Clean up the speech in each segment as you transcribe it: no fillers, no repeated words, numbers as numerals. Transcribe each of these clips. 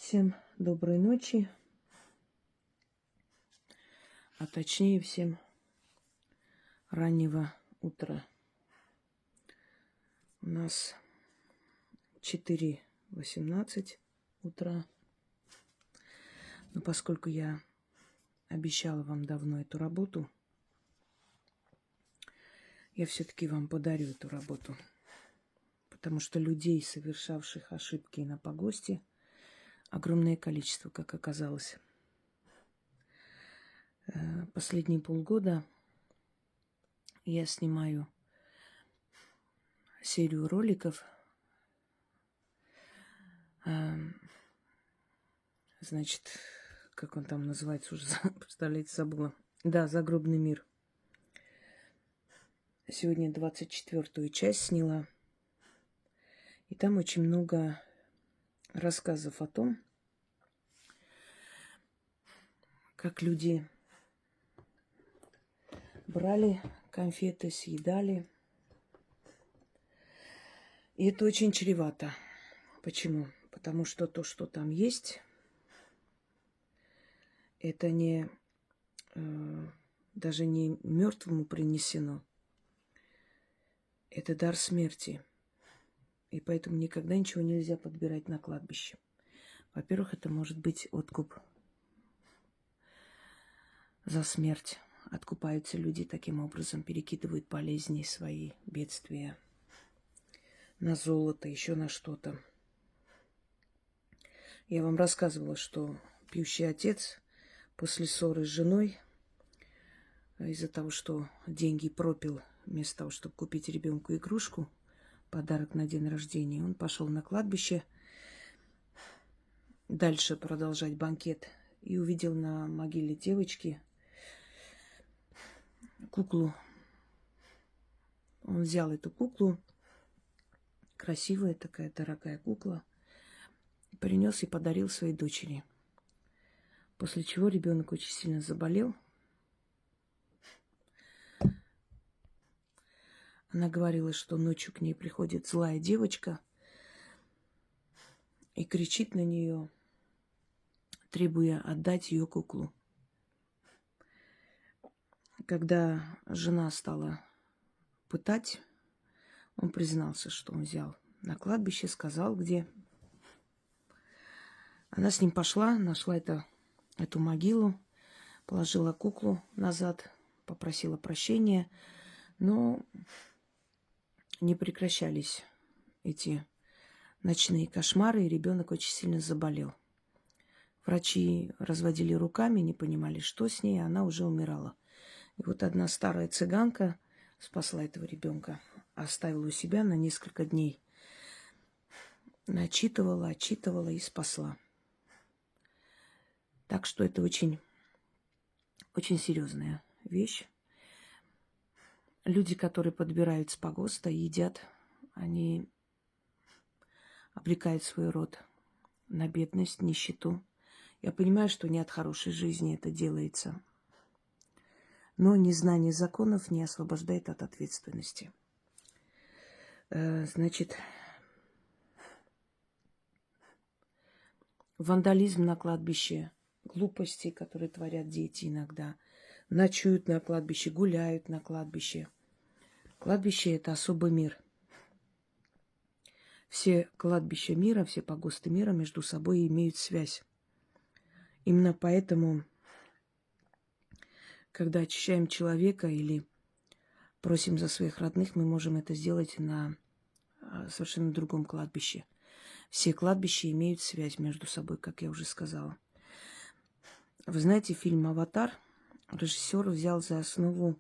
Всем доброй ночи, а точнее всем раннего утра. У нас 4:18 утра. Но поскольку я обещала вам давно эту работу, я все-таки вам подарю эту работу. Потому что людей, совершавших ошибки на погосте, огромное количество, как оказалось. Последние полгода я снимаю серию роликов, значит, как он там называется, уже, представляете, забыла. Да, «Загробный мир». Сегодня 24-ю часть сняла. И там очень много рассказов о том, как люди брали конфеты, съедали. И это очень чревато. Почему? Потому что то, что там есть, это не даже не мертвому принесено. Это дар смерти. И поэтому никогда ничего нельзя подбирать на кладбище. Во-первых, это может быть откуп за смерть. Откупаются люди таким образом, перекидывают болезни свои, бедствия на золото, еще на что-то. Я вам рассказывала, что пьющий отец после ссоры с женой из-за того, что деньги пропил, вместо того, чтобы купить ребенку игрушку, подарок на день рождения, он пошел на кладбище дальше продолжать банкет и увидел на могиле девочки куклу. Он взял эту куклу, красивая такая, дорогая кукла, принес и подарил своей дочери. После чего ребенок очень сильно заболел. Она говорила, что ночью к ней приходит злая девочка и кричит на нее, требуя отдать ее куклу. Когда жена стала пытать, он признался, что он взял на кладбище, сказал, где. Она с ним пошла, нашла эту могилу, положила куклу назад, попросила прощения, но не прекращались эти ночные кошмары, и ребенок очень сильно заболел. Врачи разводили руками, не понимали, что с ней, она уже умирала. И вот одна старая цыганка спасла этого ребенка, оставила у себя на несколько дней. Отчитывала и спасла. Так что это очень, очень серьезная вещь. Люди, которые подбирают с погоста и едят, они обрекают свой род на бедность, нищету. Я понимаю, что не от хорошей жизни это делается. Но незнание законов не освобождает от ответственности. Значит, вандализм на кладбище, глупости, которые творят дети иногда, ночуют на кладбище, гуляют на кладбище. Кладбище – это особый мир. Все кладбища мира, все погосты мира между собой имеют связь. Именно поэтому, когда очищаем человека или просим за своих родных, мы можем это сделать на совершенно другом кладбище. Все кладбища имеют связь между собой, как я уже сказала. Вы знаете, фильм «Аватар» режиссер взял за основу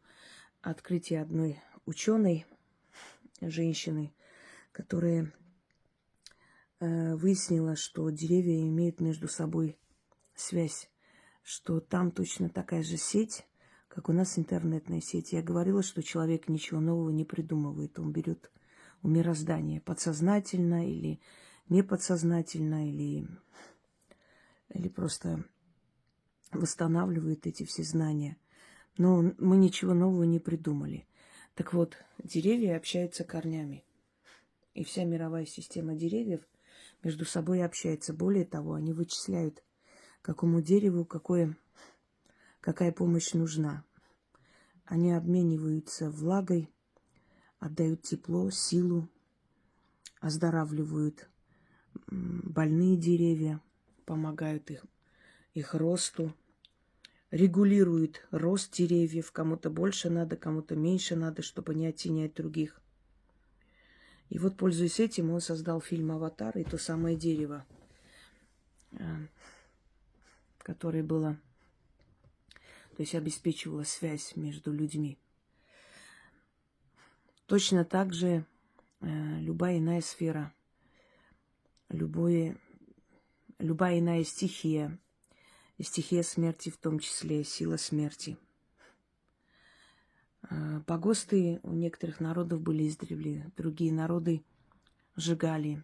открытие одной ученой, женщины, которая выяснила, что деревья имеют между собой связь, что там точно такая же сеть, как у нас интернетная сеть. Я говорила, что человек ничего нового не придумывает. Он берет у мироздания подсознательно или неподсознательно, или просто восстанавливает эти все знания. Но мы ничего нового не придумали. Так вот, деревья общаются корнями. И вся мировая система деревьев между собой общаются. Более того, они вычисляют, какому дереву какая помощь нужна. Они обмениваются влагой, отдают тепло, силу, оздоравливают больные деревья, помогают их росту, регулируют рост деревьев. Кому-то больше надо, кому-то меньше надо, чтобы не оттенять других. И вот, пользуясь этим, он создал фильм «Аватар» и то самое дерево, которое было, то есть обеспечивало связь между людьми. Точно так же любая иная сфера, любая иная стихия, и стихия смерти в том числе, сила смерти. Погосты у некоторых народов были издревле, другие народы сжигали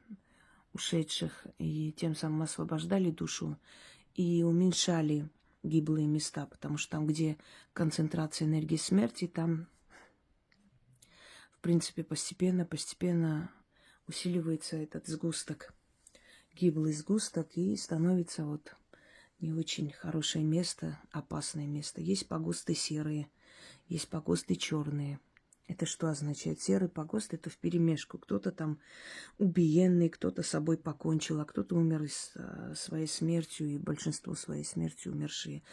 ушедших и тем самым освобождали душу и уменьшали гиблые места, потому что там, где концентрация энергии смерти, там, в принципе, постепенно усиливается этот сгусток, гиблый сгусток, и становится вот не очень хорошее место, опасное место. Есть погосты серые, есть погосты черные. Это что означает? Серый погост — это вперемешку. Кто-то там убиенный, кто-то с собой покончил, а кто-то умер своей смертью, и большинство своей смертью умершие.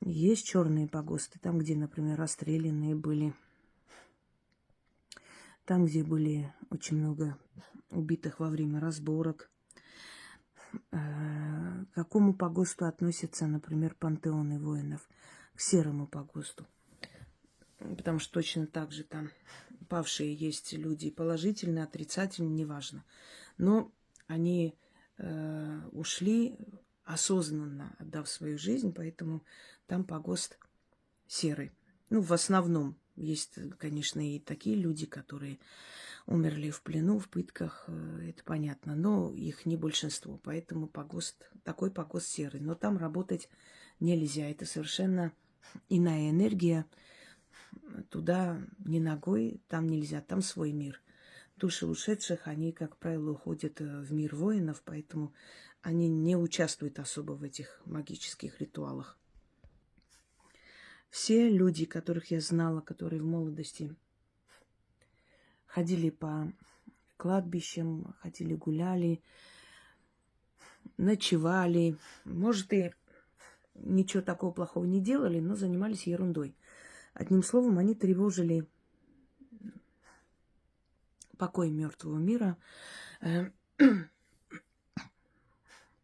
Есть черные погосты, там, где, например, расстрелянные были, там, где были очень много убитых во время разборок. К какому погосту относятся, например, пантеоны воинов? К серому погосту. Потому что точно так же там павшие есть люди положительные, отрицательные, неважно. Но они ушли осознанно, отдав свою жизнь, поэтому там погост серый. Ну, в основном есть, конечно, и такие люди, которые умерли в плену, в пытках, это понятно, но их не большинство, поэтому такой погост серый. Но там работать нельзя, это совершенно иная энергия. Туда ни ногой, там нельзя, там свой мир. Души ушедших, они, как правило, уходят в мир воинов, поэтому они не участвуют особо в этих магических ритуалах. Все люди, которых я знала, которые в молодости ходили по кладбищам, ходили, гуляли, ночевали, может, и ничего такого плохого не делали, но занимались ерундой. Одним словом, они тревожили покой мертвого мира. А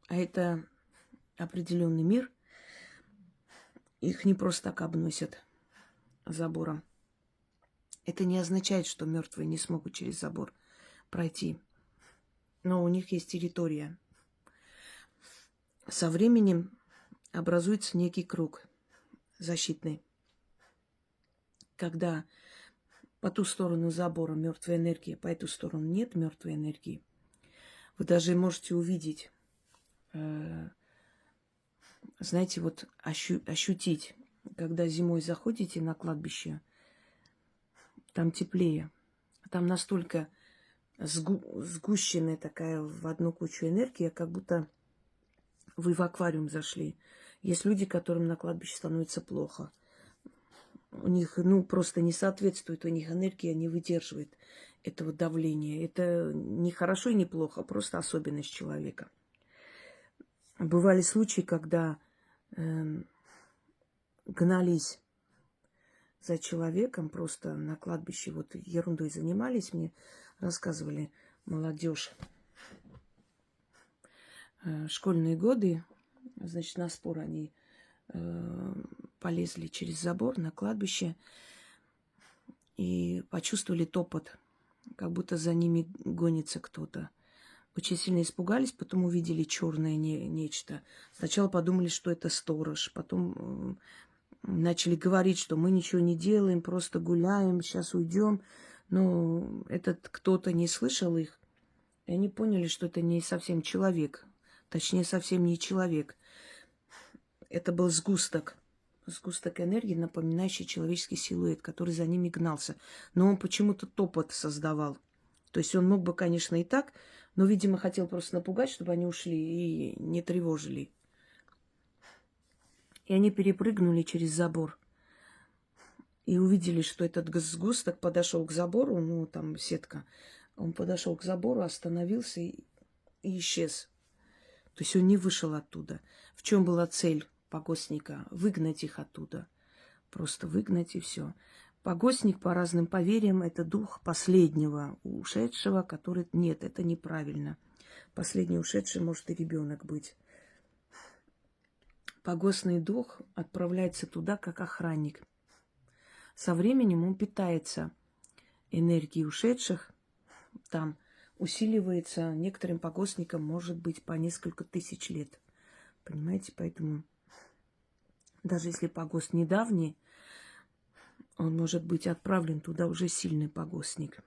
это определенный мир. Их не просто так обносят забором. Это не означает, что мертвые не смогут через забор пройти. Но у них есть территория. Со временем образуется некий круг защитный. Когда по ту сторону забора мертвая энергия, по эту сторону нет мертвой энергии, вы даже можете увидеть, знаете, вот ощутить, когда зимой заходите на кладбище, там теплее, там настолько сгущенная такая в одну кучу энергия, как будто вы в аквариум зашли. Есть люди, которым на кладбище становится плохо. У них, просто не соответствует, у них энергия не выдерживает этого давления. Это не хорошо и не плохо, просто особенность человека. Бывали случаи, когда гнались за человеком, просто на кладбище вот ерундой занимались, мне рассказывали молодежь. Школьные годы, значит, на спор они полезли через забор на кладбище и почувствовали топот, как будто за ними гонится кто-то. Очень сильно испугались, потом увидели черное нечто. Сначала подумали, что это сторож, потом начали говорить, что мы ничего не делаем, просто гуляем, сейчас уйдем. Но этот кто-то не слышал их, и они поняли, что это не совсем человек, точнее, совсем не человек. Это был сгусток энергии, напоминающий человеческий силуэт, который за ними гнался. Но он почему-то топот создавал. То есть он мог бы, конечно, и так Но, видимо, хотел просто напугать, чтобы они ушли и не тревожили. И они перепрыгнули через забор. И увидели, что этот сгусток подошел к забору, ну, там сетка. Он подошел к забору, остановился и исчез. То есть он не вышел оттуда. В чем была цель погостника? Выгнать их оттуда. Просто выгнать и все. Погостник, по разным поверьям, это дух последнего ушедшего, который... Нет, это неправильно. Последний ушедший может и ребенок быть. Погостный дух отправляется туда, как охранник. Со временем он питается энергией ушедших, там усиливается, некоторым погостникам может быть по несколько тысяч лет. Понимаете, поэтому даже если погост недавний, он может быть отправлен туда уже сильный погостник.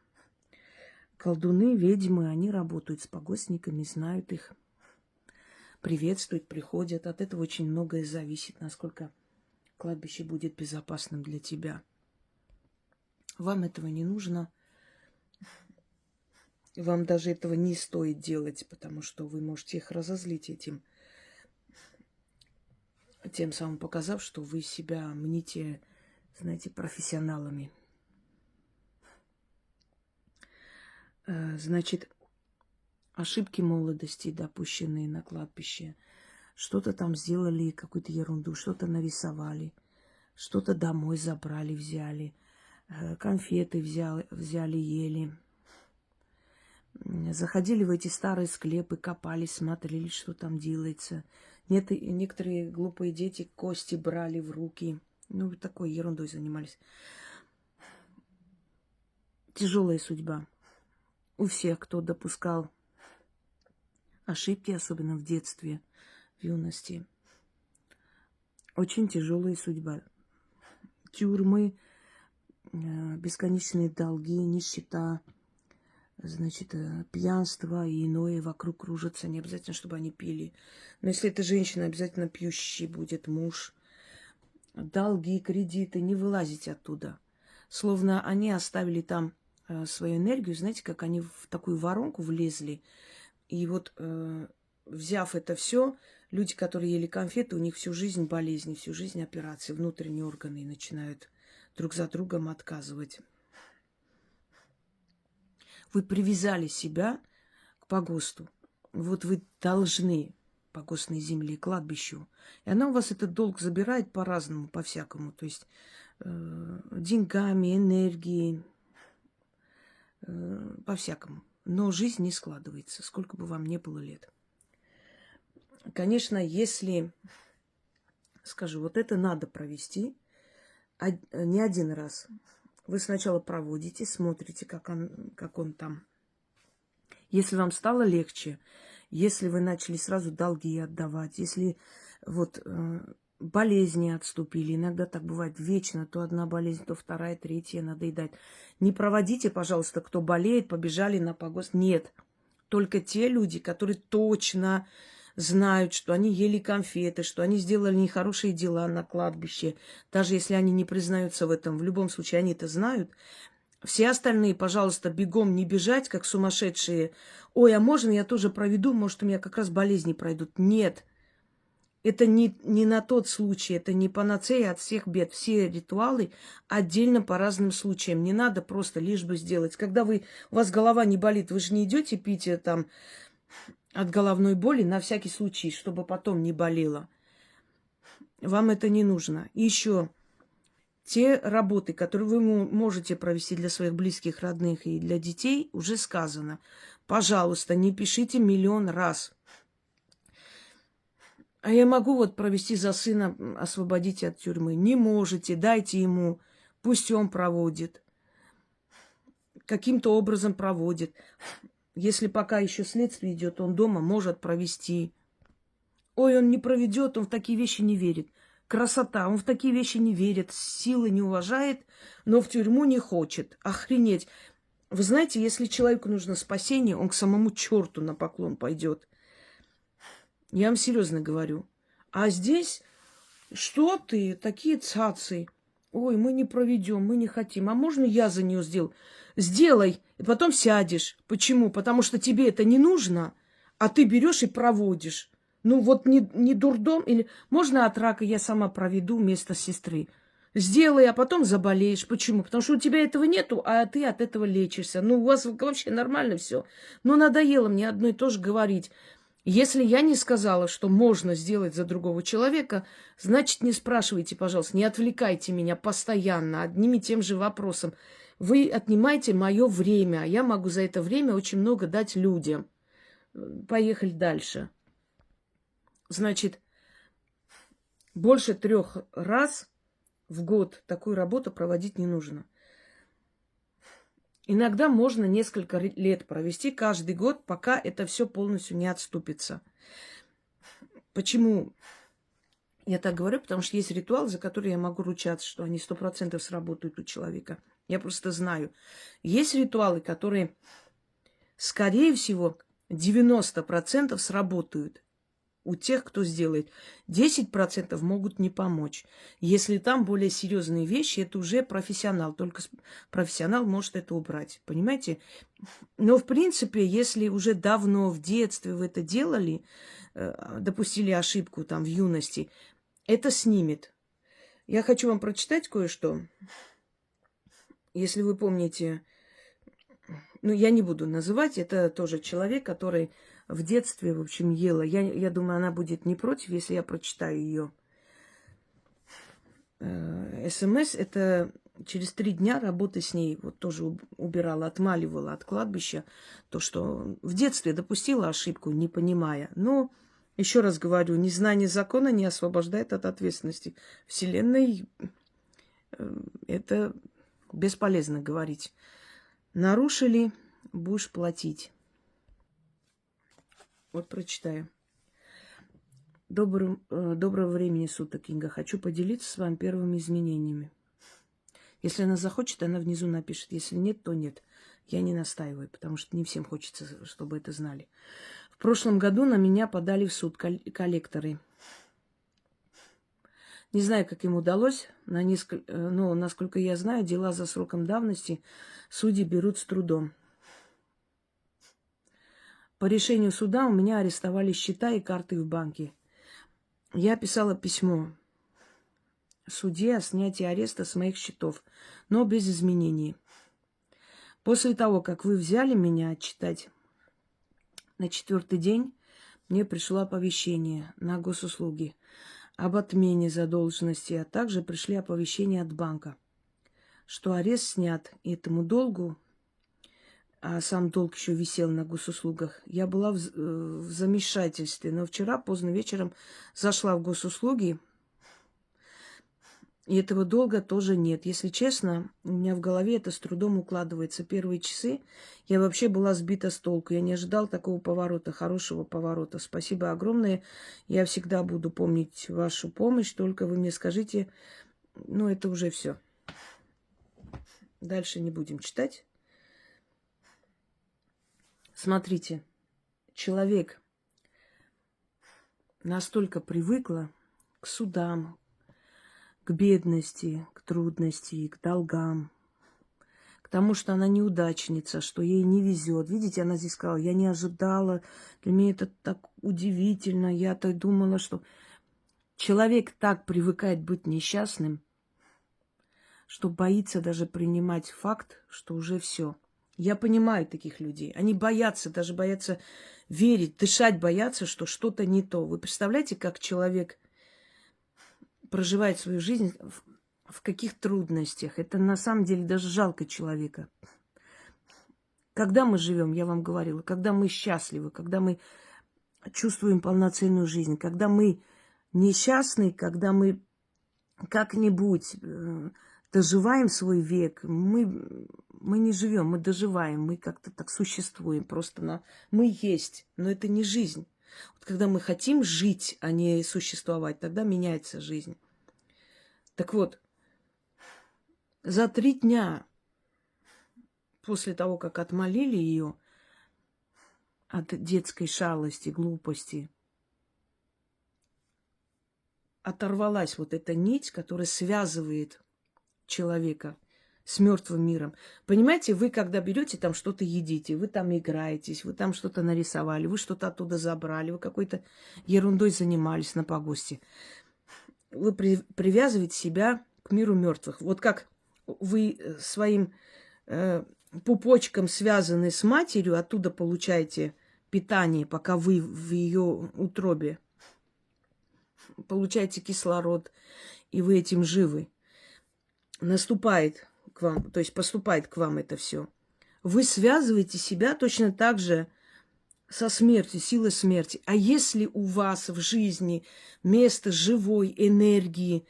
Колдуны, ведьмы, они работают с погостниками, знают их, приветствуют, приходят. От этого очень многое зависит, насколько кладбище будет безопасным для тебя. Вам этого не нужно. Вам даже этого не стоит делать, потому что вы можете их разозлить этим, тем самым показав, что вы себя мните, знаете, профессионалами. Значит, ошибки молодости, допущенные на кладбище, что-то там сделали, какую-то ерунду, что-то нарисовали, что-то домой забрали, взяли, конфеты взяли, ели. Заходили в эти старые склепы, копались, смотрели, что там делается. Некоторые глупые дети кости брали в руки. Ну, такой ерундой занимались. Тяжелая судьба. У всех, кто допускал ошибки, особенно в детстве, в юности. Очень тяжелая судьба. Тюрьмы, бесконечные долги, нищета, значит, пьянство и иное вокруг кружится. Не обязательно, чтобы они пили. Но если это женщина, обязательно пьющий будет муж. Долги, кредиты, не вылазите оттуда. Словно они оставили там свою энергию, знаете, как они в такую воронку влезли. И вот, взяв это все, люди, которые ели конфеты, у них всю жизнь болезни, всю жизнь операции, внутренние органы начинают друг за другом отказывать. Вы привязали себя к погосту. Вот вы должны погостной земле, кладбищу. И она у вас этот долг забирает по-разному, по-всякому. То есть деньгами, энергией, по-всякому. Но жизнь не складывается, сколько бы вам ни было лет. Конечно, если, скажу, вот это надо провести не один раз. Вы сначала проводите, смотрите, как он там. Если вам стало легче, если вы начали сразу долги отдавать, если вот болезни отступили, иногда так бывает вечно, то одна болезнь, то вторая, третья, надоедает. Не проводите, пожалуйста, кто болеет, побежали на погост. Нет, только те люди, которые точно знают, что они ели конфеты, что они сделали нехорошие дела на кладбище, даже если они не признаются в этом, в любом случае они это знают. Все остальные, пожалуйста, бегом не бежать, как сумасшедшие. Ой, а можно я тоже проведу, может, у меня как раз болезни пройдут. Нет, это не на тот случай, это не панацея от всех бед. Все ритуалы отдельно по разным случаям. Не надо просто лишь бы сделать. Когда у вас голова не болит, вы же не идете пить там от головной боли на всякий случай, чтобы потом не болело. Вам это не нужно. И еще те работы, которые вы можете провести для своих близких, родных и для детей, уже сказано. Пожалуйста, не пишите миллион раз. А я могу вот провести за сына, освободить от тюрьмы. Не можете, дайте ему, пусть он проводит. Каким-то образом проводит. Если пока еще следствие идет, он дома может провести. Ой, он не проведет, он в такие вещи не верит. Красота, он в такие вещи не верит, силы не уважает, но в тюрьму не хочет. Охренеть. Вы знаете, если человеку нужно спасение, он к самому черту на поклон пойдет. Я вам серьезно говорю. А здесь что ты, такие цацы. ой, мы не проведем, мы не хотим. А можно я за нее сделаю? Сделай, и потом сядешь. Почему? Потому что тебе это не нужно, а ты берешь и проводишь. Ну вот не дурдом, или можно от рака я сама проведу вместо сестры. Сделай, а потом заболеешь. Почему? Потому что у тебя этого нету, а ты от этого лечишься. Ну, у вас вообще нормально все. Но надоело мне одно и то же говорить. Если я не сказала, что можно сделать за другого человека, значит, не спрашивайте, пожалуйста, не отвлекайте меня постоянно одним и тем же вопросом. Вы отнимаете мое время, а я могу за это время очень много дать людям. Поехали дальше. Значит, больше 3 раз в год такую работу проводить не нужно. Иногда можно несколько лет провести каждый год, пока это все полностью не отступится. Почему я так говорю? Потому что есть ритуал, за который я могу ручаться, что они 100% сработают у человека. Я просто знаю. Есть ритуалы, которые, скорее всего, 90% сработают у тех, кто сделает. 10% могут не помочь. Если там более серьезные вещи, это уже профессионал. Только профессионал может это убрать. Понимаете? Но, в принципе, если уже давно в детстве вы это делали, допустили ошибку там в юности, это снимет. Я хочу вам прочитать кое-что. Если вы помните, ну, я не буду называть, это тоже человек, который в детстве, в общем, ела. Я думаю, она будет не против, если я прочитаю ее. СМС – это через 3 дня работы с ней, вот тоже убирала, отмаливала от кладбища то, что в детстве допустила ошибку, не понимая. Но, еще раз говорю, незнание закона не освобождает от ответственности. Вселенной это бесполезно говорить. Нарушили, будешь платить. Вот прочитаю. Доброго времени суток, Инга. Хочу поделиться с вами первыми изменениями. Если она захочет, она внизу напишет. Если нет, то нет. Я не настаиваю, потому что не всем хочется, чтобы это знали. В прошлом году на меня подали в суд коллекторы. Не знаю, как им удалось, но, насколько я знаю, дела за сроком давности судьи берут с трудом. По решению суда у меня арестовали счета и карты в банке. Я писала письмо судье о снятии ареста с моих счетов, но без изменений. После того, как вы взяли меня отчитать, на 4-й день мне пришло оповещение на госуслуги об отмене задолженности, а также пришли оповещения от банка, что арест снят этому долгу, а сам долг еще висел на госуслугах. Я была в замешательстве, но вчера поздно вечером зашла в госуслуги, и этого долга тоже нет. Если честно, у меня в голове это с трудом укладывается. Первые часы я вообще была сбита с толку. Я не ожидала такого поворота, хорошего поворота. Спасибо огромное. Я всегда буду помнить вашу помощь. Только вы мне скажите, ну это уже все. Дальше не будем читать. Смотрите, человек настолько привыкла к судам, к бедности, к трудности, к долгам, к тому, что она неудачница, что ей не везет. Видите, она здесь сказала, я не ожидала, для меня это так удивительно. Я-то думала, что человек так привыкает быть несчастным, что боится даже принимать факт, что уже все. Я понимаю таких людей. Они боятся, даже боятся верить, дышать боятся, что что-то не то. Вы представляете, как человек проживает свою жизнь в каких трудностях? Это на самом деле даже жалко человека. Когда мы живем, я вам говорила, когда мы счастливы, когда мы чувствуем полноценную жизнь, когда мы несчастны, когда мы как-нибудь доживаем свой век, мы не живем, мы доживаем, мы как-то так существуем, просто мы есть, но это не жизнь. Вот когда мы хотим жить, а не существовать, тогда меняется жизнь. Так вот, за 3 дня после того, как отмолили ее от детской шалости, глупости, оторвалась вот эта нить, которая связывает человека с мертвым миром. Понимаете, вы когда берете там что-то едите, вы там играетесь, вы там что-то нарисовали, вы что-то оттуда забрали, вы какой-то ерундой занимались на погосте. Вы привязываете себя к миру мертвых. Вот как вы своим пупочком связаны с матерью, оттуда получаете питание, пока вы в ее утробе. Получаете кислород, и вы этим живы. Наступает к вам, то есть поступает к вам это все. Вы связываете себя точно так же со смертью, силой смерти. А если у вас в жизни место живой энергии,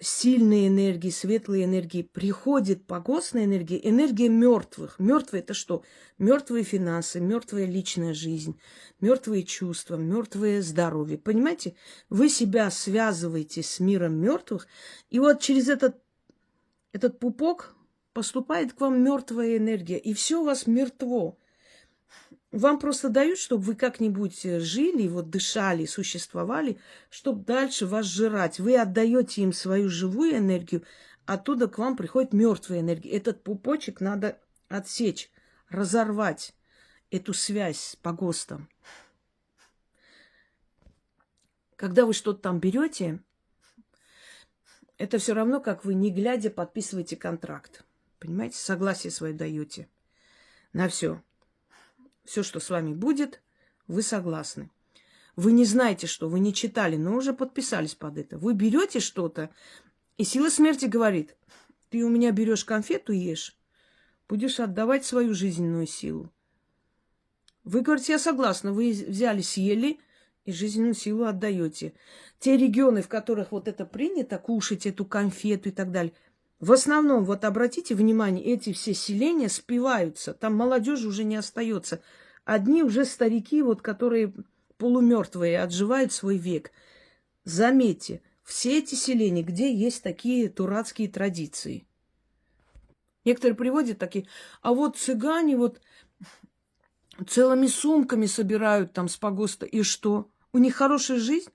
сильной энергии, светлой энергии, приходит погостная энергия, энергия мертвых. Мертвые это что? Мертвые финансы, мертвая личная жизнь, мертвые чувства, мертвое здоровье. Понимаете? Вы себя связываете с миром мертвых, и вот через этот пупок поступает к вам мертвая энергия, и все у вас мертво. Вам просто дают, чтобы вы как-нибудь жили, вот дышали, существовали, чтобы дальше вас жрать. Вы отдаете им свою живую энергию, оттуда к вам приходит мертвая энергия. Этот пупочек надо отсечь, разорвать эту связь с погостом. Когда вы что-то там берете, это все равно, как вы, не глядя, подписываете контракт. Понимаете, согласие свое даете на все. Все, что с вами будет, вы согласны. Вы не знаете, что, вы не читали, но уже подписались под это. Вы берете что-то, и сила смерти говорит: ты у меня берешь конфету, ешь, будешь отдавать свою жизненную силу. Вы говорите: я согласна, вы взяли, съели, и жизненную силу отдаете. Те регионы, в которых вот это принято, кушать эту конфету и так далее, в основном, вот обратите внимание, эти все селения спиваются. Там молодежи уже не остается. Одни уже старики, вот, которые полумертвые, отживают свой век. Заметьте, все эти селения, где есть такие дурацкие традиции. Некоторые приводят такие: а вот цыгане вот целыми сумками собирают там с погоста. И что? У них хорошая жизнь?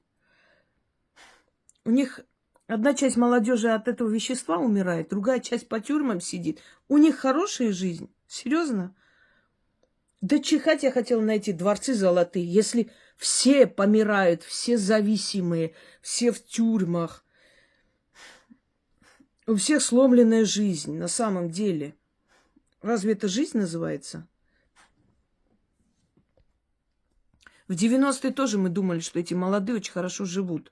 У них одна часть молодежи от этого вещества умирает, другая часть по тюрьмам сидит. У них хорошая жизнь? Серьезно? Да чихать я хотела на эти дворцы золотые, если все помирают, все зависимые, все в тюрьмах, у всех сломленная жизнь на самом деле. Разве это жизнь называется? В 90-е тоже мы думали, что эти молодые очень хорошо живут.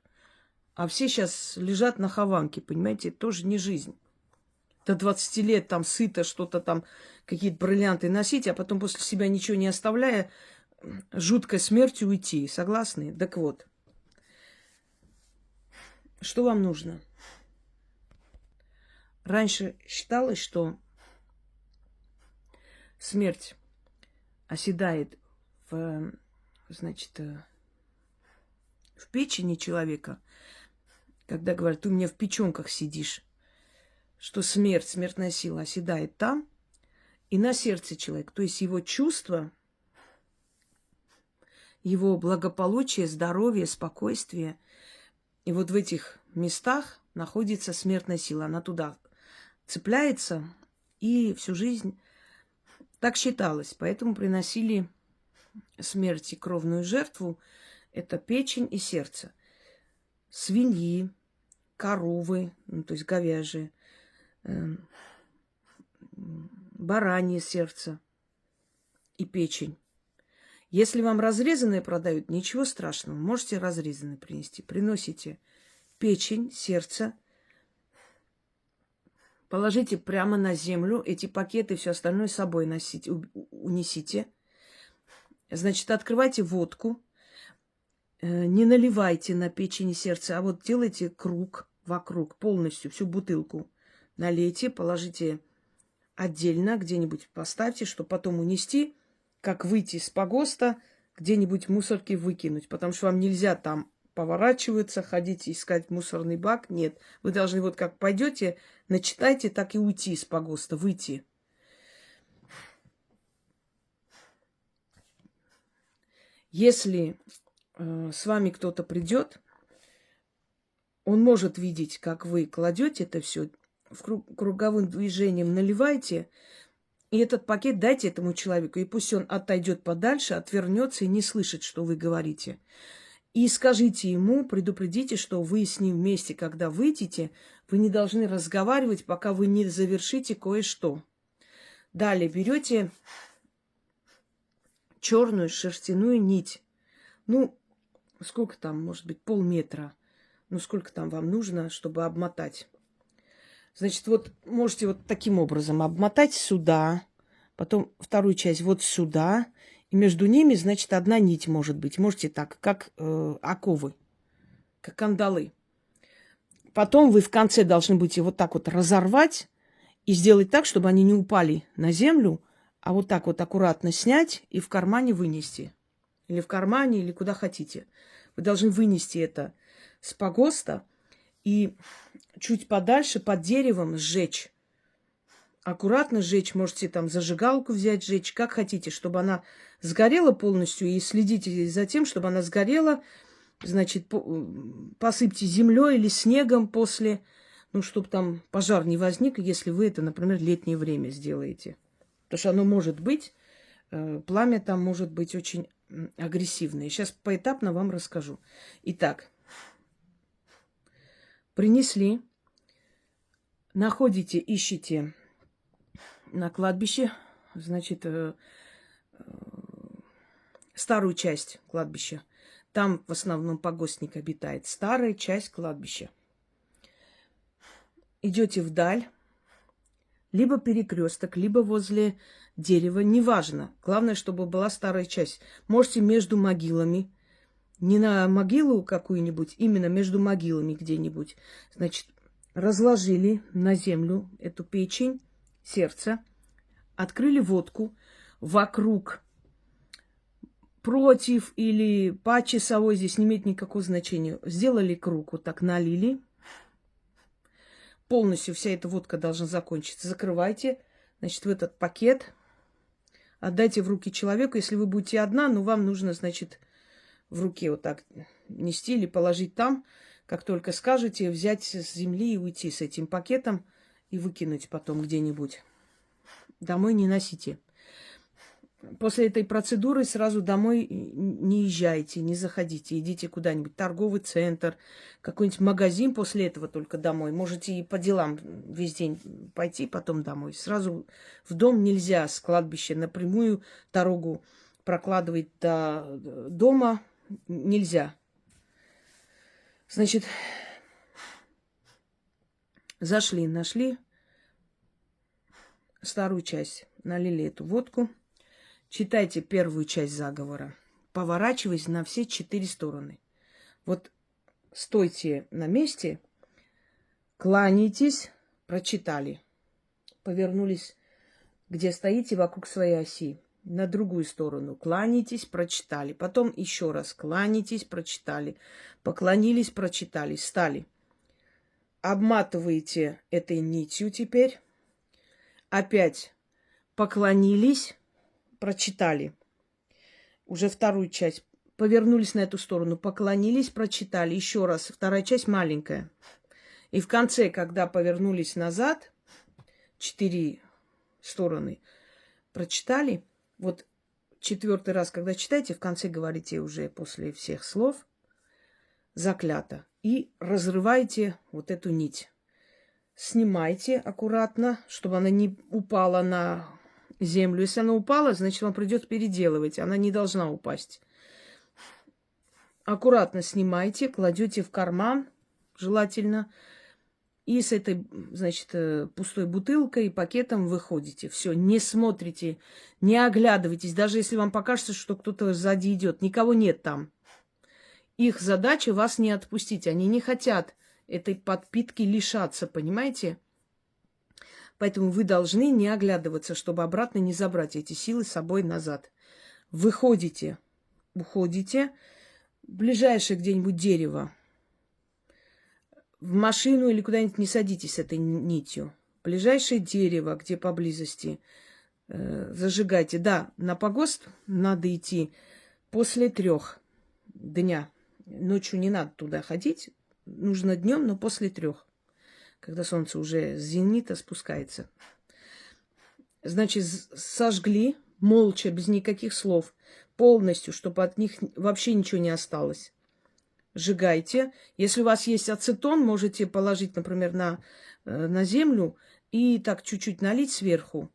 А все сейчас лежат на хованке, понимаете, это тоже не жизнь. До 20 лет там сыто что-то там, какие-то бриллианты носить, а потом после себя ничего не оставляя, жуткой смертью уйти. Согласны? Так вот, что вам нужно? Раньше считалось, что смерть оседает в, значит, в печени человека, когда говорят: ты у меня в печенках сидишь, что смерть, смертная сила оседает там и на сердце человека. То есть его чувства, его благополучие, здоровье, спокойствие. И вот в этих местах находится смертная сила. Она туда цепляется и всю жизнь так считалось. Поэтому приносили смерти кровную жертву. Это печень и сердце. Свиньи, коровы, ну, то есть говяжьи, баранье сердце и печень. Если вам разрезанные продают, ничего страшного, можете разрезанные принести. Приносите печень, сердце, положите прямо на землю, эти пакеты, все остальное с собой носите, унесите. Значит, открывайте водку, не наливайте на печень и сердце, а вот делайте круг вокруг, полностью всю бутылку налейте, положите отдельно, где-нибудь поставьте, чтобы потом унести, как выйти с погоста, где-нибудь в мусорке выкинуть, потому что вам нельзя там поворачиваться, ходить, искать мусорный бак. Нет, вы должны вот как пойдете, начитайте, так и уйти с погоста, выйти. Если с вами кто-то придет, он может видеть, как вы кладете это все, круговым движением наливайте, и этот пакет дайте этому человеку, и пусть он отойдет подальше, отвернется и не слышит, что вы говорите. И скажите ему, предупредите, что вы с ним вместе, когда выйдете, вы не должны разговаривать, пока вы не завершите кое-что. Далее берете черную шерстяную нить. Ну, сколько там, может быть, полметра. Ну, сколько там вам нужно, чтобы обмотать. Значит, вот можете вот таким образом обмотать сюда, потом вторую часть вот сюда, и между ними, значит, одна нить может быть. Можете так, как оковы, как кандалы. Потом вы в конце должны будете вот так вот разорвать и сделать так, чтобы они не упали на землю, а вот так вот аккуратно снять и в кармане вынести. Или в кармане, или куда хотите. Вы должны вынести это с погоста и чуть подальше под деревом сжечь. Аккуратно сжечь, можете там зажигалку взять, сжечь, как хотите, чтобы она сгорела полностью. И следите за тем, чтобы она сгорела. Значит, посыпьте землей или снегом после, ну, чтобы там пожар не возник, если вы это, например, летнее время сделаете. Потому что оно может быть, пламя там может быть очень агрессивное. Сейчас поэтапно вам расскажу. Итак, принесли, находите, ищите на кладбище, значит, старую часть кладбища. Там в основном погостник обитает. Старая часть кладбища. Идете вдаль, либо перекресток, либо возле дерева, неважно. Главное, чтобы была старая часть. Можете между могилами, не на могилу какую-нибудь, именно между могилами где-нибудь. Значит, разложили на землю эту печень, сердце, открыли водку вокруг, против или по часовой, здесь не имеет никакого значения. Сделали круг, вот так налили. Полностью вся эта водка должна закончиться. Закрывайте, значит, в этот пакет. Отдайте в руки человеку. Если вы будете одна, ну, вам нужно, значит, в руке вот так нести или положить там. Как только скажете, взять с земли и уйти с этим пакетом и выкинуть потом где-нибудь. Домой не носите. После этой процедуры сразу домой не езжайте, не заходите. Идите куда-нибудь, торговый центр, какой-нибудь магазин, после этого только домой. Можете и по делам весь день пойти, потом домой. Сразу в дом нельзя с кладбища напрямую дорогу прокладывать до дома нельзя. Значит, зашли, нашли старую часть, налили эту водку. Читайте первую часть заговора. Поворачиваясь на все 4 стороны. Вот стойте на месте, кланяйтесь, прочитали. Повернулись, где стоите, вокруг своей оси. На другую сторону. Кланяйтесь, прочитали. Потом еще раз кланяйтесь, прочитали. Поклонились, прочитали. Встали. Обматываете этой нитью теперь. Опять поклонились, прочитали. Уже вторую часть. Повернулись на эту сторону, поклонились, прочитали. Еще раз. Вторая часть маленькая. И в конце, когда повернулись назад, 4 стороны прочитали. Вот 4-й раз, когда читаете, в конце говорите уже после всех слов заклято. И разрываете вот эту нить. Снимайте аккуратно, чтобы она не упала на землю. Если она упала, значит, вам придется переделывать. Она не должна упасть. Аккуратно снимайте, кладете в карман, желательно. И с этой, значит, пустой бутылкой и пакетом выходите. Все, не смотрите, не оглядывайтесь. Даже если вам покажется, что кто-то сзади идет. Никого нет там. Их задача вас не отпустить. Они не хотят этой подпитки лишаться, понимаете? Поэтому вы должны не оглядываться, чтобы обратно не забрать эти силы с собой назад. Выходите, уходите, ближайшее где-нибудь дерево. В машину или куда-нибудь не садитесь с этой нитью. Ближайшее дерево, где поблизости, зажигайте. Да, на погост надо идти после 3 дня. Ночью не надо туда ходить. Нужно днем, но после 3. когда солнце уже с зенита спускается. Значит, сожгли молча, без никаких слов, полностью, чтобы от них вообще ничего не осталось. Сжигайте. Если у вас есть ацетон, можете положить, например, на землю и так чуть-чуть налить сверху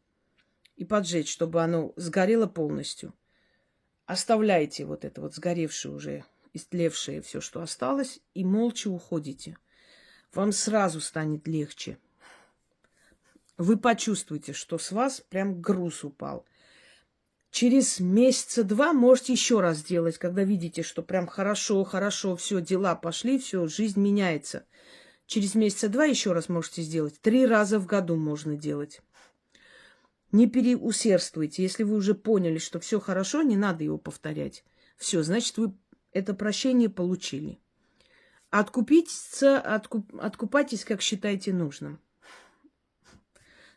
и поджечь, чтобы оно сгорело полностью. Оставляете вот это вот сгоревшее уже, истлевшее все, что осталось, и молча уходите. Вам сразу станет легче. Вы почувствуете, что с вас прям груз упал. Через месяца 2 можете еще раз сделать, когда видите, что прям хорошо, все, дела пошли, все, жизнь меняется. Через месяца 2 еще раз можете сделать. 3 раза в году можно делать. Не переусердствуйте. Если вы уже поняли, что все хорошо, не надо его повторять. Все, значит, вы это прощение получили. Откупайтесь, как считаете нужным.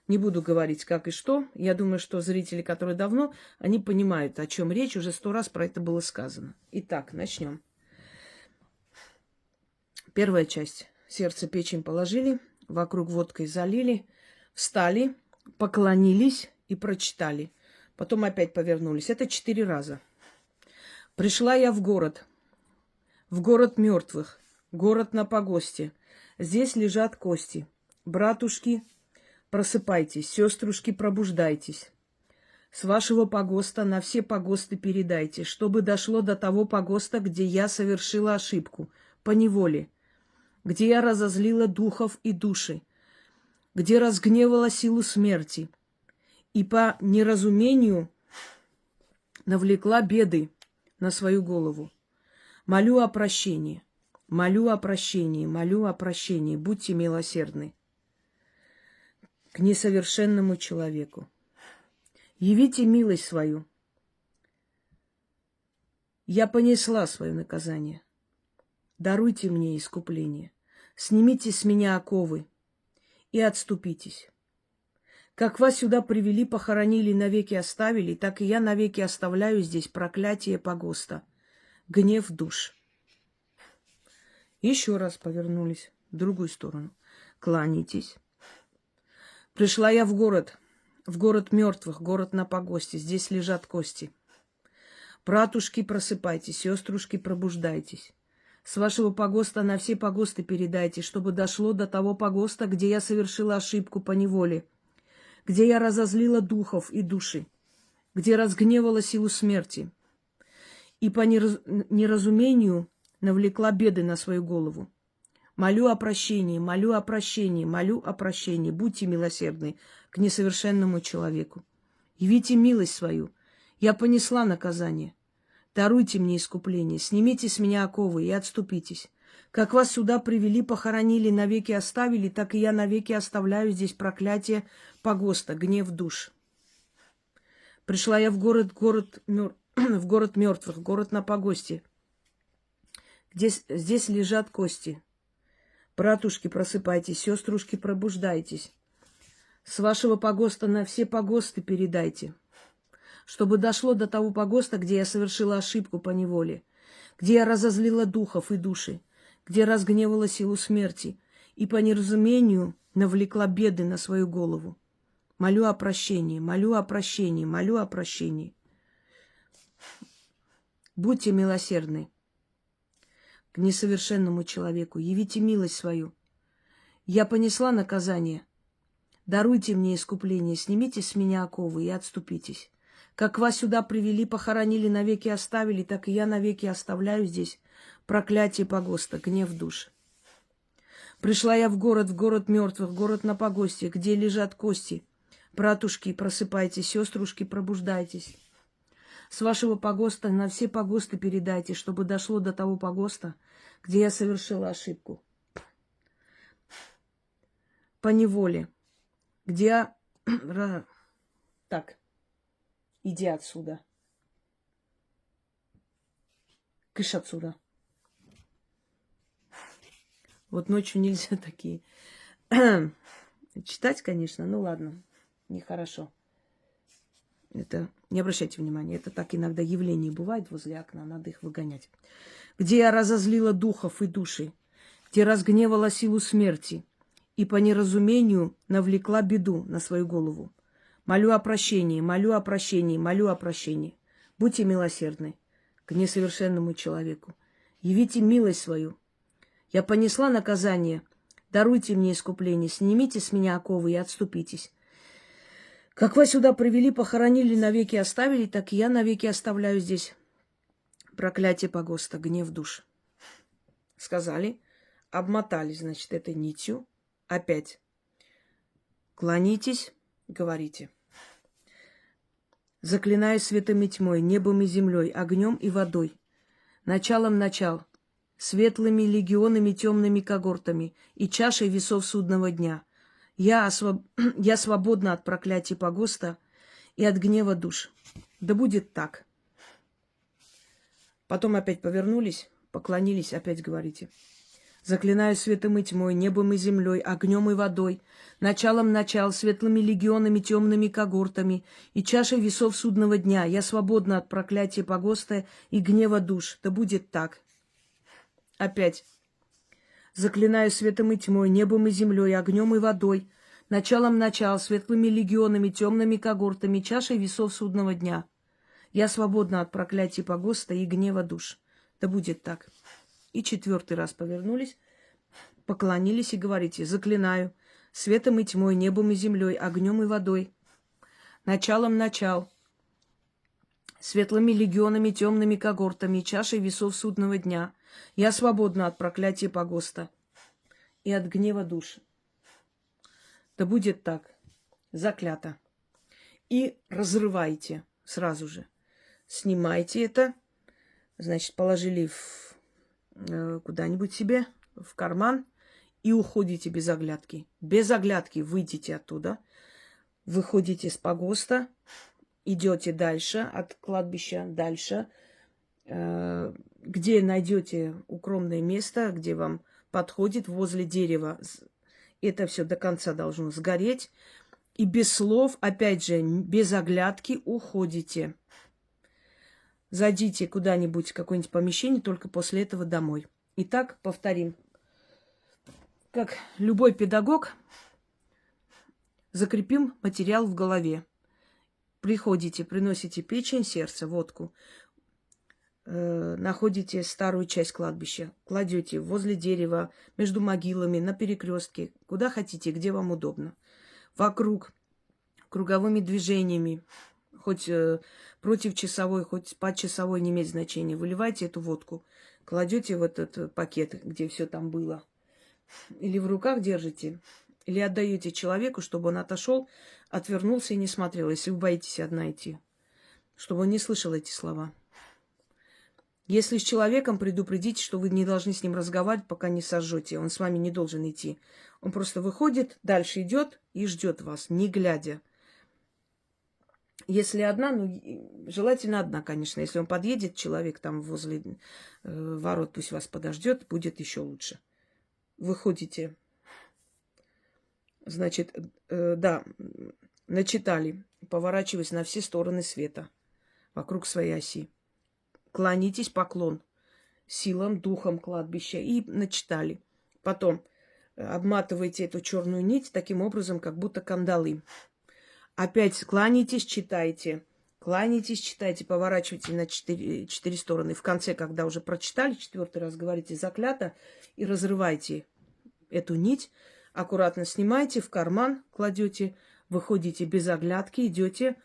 Не буду говорить, как и что. Я думаю, что зрители, которые давно, они понимают, о чем речь. Уже 100 раз про это было сказано. Итак, начнем. Первая часть. Сердце, печень положили, вокруг водкой залили, встали, поклонились и прочитали. Потом опять повернулись. Это 4 раза. Пришла я в город мертвых, город на погосте. Здесь лежат кости. Братушки, просыпайтесь, сеструшки, пробуждайтесь. С вашего погоста на все погосты передайте, чтобы дошло до того погоста, где я совершила ошибку, поневоле, где я разозлила духов и души, где разгневала силу смерти и по неразумению навлекла беды на свою голову. Молю о прощении, молю о прощении, молю о прощении, будьте милосердны к несовершенному человеку. Явите милость свою. Я понесла свое наказание. Даруйте мне искупление. Снимите с меня оковы и отступитесь. Как вас сюда привели, похоронили, навеки оставили, так и я навеки оставляю здесь проклятие погоста, гнев душ. Еще раз повернулись в другую сторону. Кланяйтесь. Пришла я в город мертвых, город на погосте. Здесь лежат кости. Братушки, просыпайтесь, сеструшки, пробуждайтесь. С вашего погоста на все погосты передайте, чтобы дошло до того погоста, где я совершила ошибку поневоле, где я разозлила духов и души, где разгневала силу смерти и по неразумению навлекла беды на свою голову. Молю о прощении, молю о прощении, молю о прощении. Будьте милосердны к несовершенному человеку. Явите милость свою. Я понесла наказание. Даруйте мне искупление. Снимите с меня оковы и отступитесь. Как вас сюда привели, похоронили, навеки оставили, так и я навеки оставляю здесь проклятие погоста, гнев душ. Пришла я в город мертвых, город на погосте. Здесь лежат кости. Братушки, просыпайтесь, сеструшки, пробуждайтесь. С вашего погоста на все погосты передайте, чтобы дошло до того погоста, где я совершила ошибку поневоле, где я разозлила духов и души, где разгневала силу смерти и по неразумению навлекла беды на свою голову. Молю о прощении, молю о прощении, молю о прощении. Будьте милосердны к несовершенному человеку, явите милость свою. Я понесла наказание. Даруйте мне искупление, снимите с меня оковы и отступитесь. Как вас сюда привели, похоронили, навеки оставили, так и я навеки оставляю здесь проклятие погоста, гнев душ. Пришла я в город мертвых, город на погосте, где лежат кости. Братушки, просыпайтесь, сеструшки, пробуждайтесь. С вашего погоста на все погосты передайте, чтобы дошло до того погоста, где я совершила ошибку. Поневоле, где я... Так, иди отсюда. Кыш отсюда. Вот ночью нельзя такие читать, конечно, ну ладно, нехорошо. Это не обращайте внимания, это так иногда явление бывает возле окна, надо их выгонять. Где я разозлила духов и души, где разгневала силу смерти и по неразумению навлекла беду на свою голову. Молю о прощении, молю о прощении, молю о прощении. Будьте милосердны к несовершенному человеку. Явите милость свою. Я понесла наказание. Даруйте мне искупление. Снимите с меня оковы и отступитесь. Как вас сюда привели, похоронили, навеки оставили, так и я навеки оставляю здесь проклятие погоста, гнев душ. Сказали, обмотали, значит, этой нитью. Опять клонитесь, говорите. Заклинаю светом и тьмой, небом и землей, огнем и водой. Началом начал, светлыми легионами, темными когортами и чашей весов судного дня. Я свободна от проклятия погоста и от гнева душ. Да будет так. Потом опять повернулись, поклонились, опять говорите. Заклинаю светом и тьмой, небом и землей, огнем и водой, началом начал, светлыми легионами, темными когортами и чашей весов судного дня. Я свободна от проклятия погоста и гнева душ. Да будет так. Опять. Заклинаю светом и тьмой, небом и землей, огнем и водой, началом начал, светлыми легионами, темными когортами, чашей весов судного дня. Я свободна от проклятия погоста и гнева душ. Да будет так. И 4-й раз повернулись, поклонились и говорите, заклинаю светом и тьмой, небом и землей, огнем и водой, началом начал, светлыми легионами, темными когортами, чашей весов судного дня. Я свободна от проклятия погоста и от гнева душ. Да будет так. Заклято. И разрывайте сразу же. Снимайте это. Значит, положили куда-нибудь себе в карман и уходите без оглядки. Без оглядки выйдите оттуда. Выходите с погоста. Идете дальше от кладбища, дальше. Где найдете укромное место, где вам подходит, возле дерева. Это все до конца должно сгореть. И без слов, опять же, без оглядки уходите. Зайдите куда-нибудь в какое-нибудь помещение, только после этого домой. Итак, повторим. Как любой педагог, закрепим материал в голове. Приходите, приносите печень, сердце, водку. Находите старую часть кладбища, кладете возле дерева, между могилами, на перекрестке, куда хотите, где вам удобно. Вокруг, круговыми движениями, хоть против часовой, хоть по часовой, не имеет значения. Выливайте эту водку, кладете в этот пакет, где все там было. Или в руках держите, или отдаете человеку, чтобы он отошел, отвернулся и не смотрел, если вы боитесь одна идти, чтобы он не слышал эти слова. Если с человеком, предупредите, что вы не должны с ним разговаривать, пока не сожжете. Он с вами не должен идти. Он просто выходит, дальше идет и ждет вас, не глядя. Если одна, желательно одна, конечно. Если он подъедет, человек там возле ворот, пусть вас подождет, будет еще лучше. Выходите. Значит, начитали, поворачиваясь на все стороны света, вокруг своей оси. Клонитесь, поклон силам, духам кладбища и начитали. Потом обматывайте эту черную нить таким образом, как будто кандалы. Опять кланяйтесь, читайте. Кланяйтесь, читайте, поворачивайте на четыре стороны. В конце, когда уже прочитали, 4-й раз говорите заклято и разрывайте эту нить. Аккуратно снимайте, в карман кладете, выходите без оглядки, идете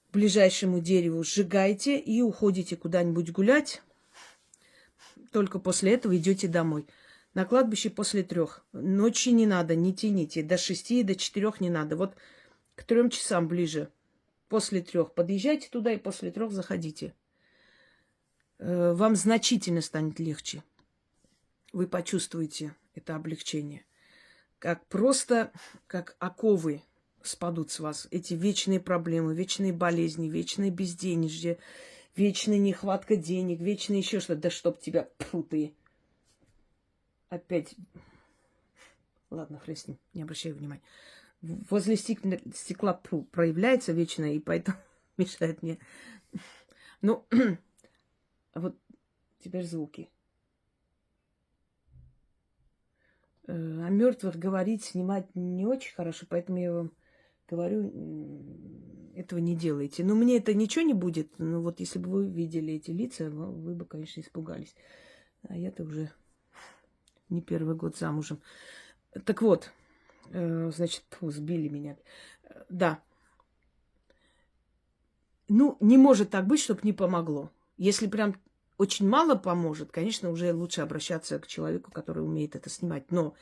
к ближайшему дереву, сжигаете и уходите куда-нибудь гулять. Только после этого идете домой. На кладбище после 3. Ночи не надо, не тяните. До 6, до 4 не надо. Вот к 3 часам ближе. После 3 подъезжайте туда и после 3 заходите. Вам значительно станет легче. Вы почувствуете это облегчение. Как просто, как оковы спадут с вас. Эти вечные проблемы, вечные болезни, вечное безденежье, вечная нехватка денег, вечное еще что-то. Да чтоб тебя, фу ты. Опять. Ладно, хрен с ним, не обращай внимания. Возле стекла проявляется вечное, и поэтому мешает мне. Ну, вот теперь звуки. о мертвых говорить, снимать не очень хорошо, поэтому я вам говорю, этого не делайте. Но мне это ничего не будет. Но вот если бы вы видели эти лица, вы бы, конечно, испугались. А я-то уже не первый год замужем. Так вот, значит, сбили меня. Да. Ну, не может так быть, чтобы не помогло. Если прям очень мало поможет, конечно, уже лучше обращаться к человеку, который умеет это снимать. Но,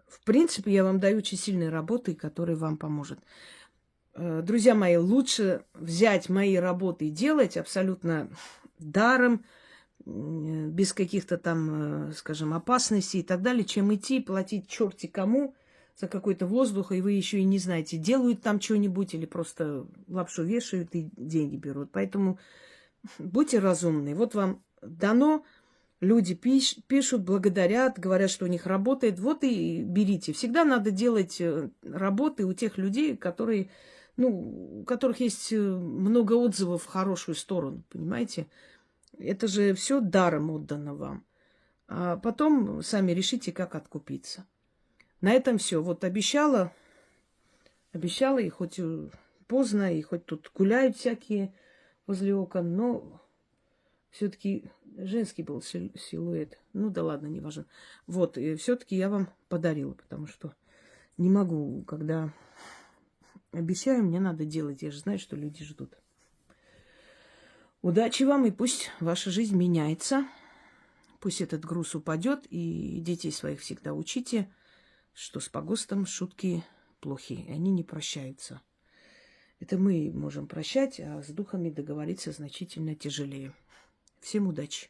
в принципе, я вам даю очень сильные работы, которые вам поможет. Друзья мои, лучше взять мои работы и делать абсолютно даром, без каких-то там, скажем, опасностей и так далее, чем идти и платить черти кому за какой-то воздух, и вы еще и не знаете, делают там что-нибудь или просто лапшу вешают и деньги берут. Поэтому будьте разумны. Вот вам дано, люди пишут, благодарят, говорят, что у них работает. Вот и берите. Всегда надо делать работы у тех людей, которые, у которых есть много отзывов в хорошую сторону, понимаете? Это же все даром отдано вам. А потом сами решите, как откупиться. На этом все. Вот обещала, и хоть поздно, и хоть тут гуляют всякие возле окон, но все-таки женский был силуэт. Ну да ладно, не важно. Вот, и все-таки я вам подарила, потому что не могу, когда обещаю, мне надо делать. Я же знаю, что люди ждут. Удачи вам, и пусть ваша жизнь меняется. Пусть этот груз упадет, и детей своих всегда учите, что с погостом шутки плохие, и они не прощаются. Это мы можем прощать, а с духами договориться значительно тяжелее. Всем удачи!